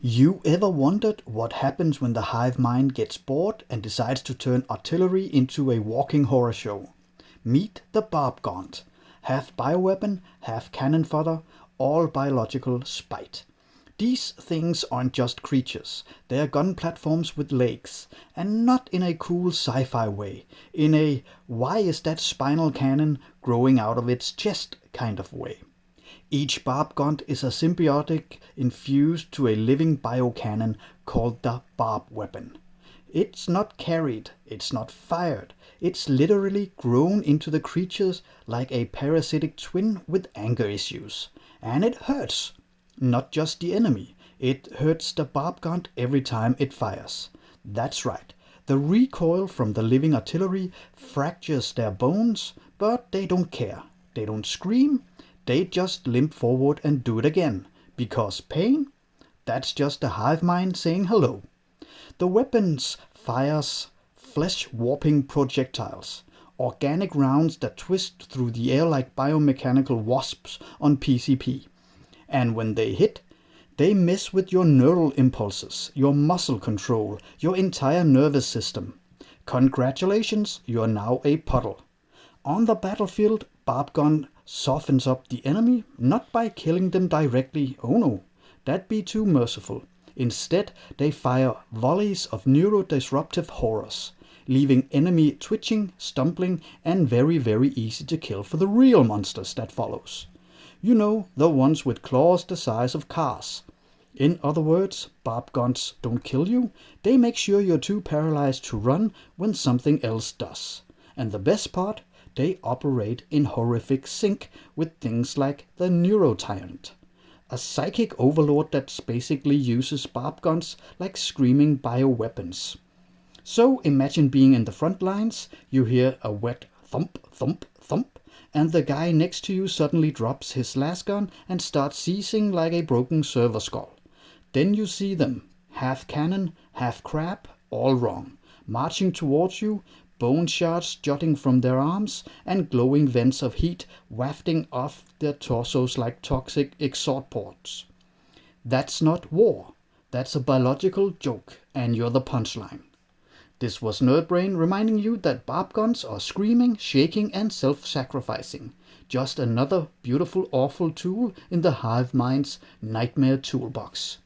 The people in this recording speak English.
You ever wondered what happens when the hive mind gets bored and decides to turn artillery into a walking horror show? Meet the Barbgaunt, half bioweapon, half cannon fodder, all biological spite. These things aren't just creatures, they are gun platforms with legs, and not in a cool sci-fi way, in a why is that spinal cannon growing out of its chest kind of way. Each Barbgaunt is a symbiotic infused to a living biocannon called the Barb weapon. It's not carried, it's not fired, it's literally grown into the creatures like a parasitic twin with anger issues. And it hurts. Not just the enemy, it hurts the Barbgaunt every time it fires. That's right, the recoil from the living artillery fractures their bones, but they don't care. They don't scream, they just limp forward and do it again. Because pain? That's just the hive mind saying hello. The weapons fires flesh-warping projectiles, organic rounds that twist through the air like biomechanical wasps on PCP. And when they hit, they mess with your neural impulses, your muscle control, your entire nervous system. Congratulations, you are now a puddle. On the battlefield, Barbgaunt softens up the enemy, not by killing them directly, oh no, that'd be too merciful. Instead, they fire volleys of neuro-disruptive horrors, leaving enemy twitching, stumbling, and very easy to kill for the real monsters that follows. You know, the ones with claws the size of cars. In other words, Barbgaunts don't kill you, they make sure you're too paralyzed to run when something else does. And the best part, they operate in horrific sync with things like the Neurotyrant, a psychic overlord that basically uses Barbgaunts like screaming bioweapons. So imagine being in the front lines, you hear a wet thump, thump, thump, and the guy next to you suddenly drops his lasgun and starts seizing like a broken server skull. Then you see them, half cannon, half crab, all wrong, marching towards you, bone shards jutting from their arms, and glowing vents of heat wafting off their torsos like toxic exhaust ports. That's not war, that's a biological joke, and you're the punchline. This was Nerdbrain reminding you that Barbgaunts are screaming, shaking, and self-sacrificing. Just another beautiful, awful tool in the hive mind's nightmare toolbox.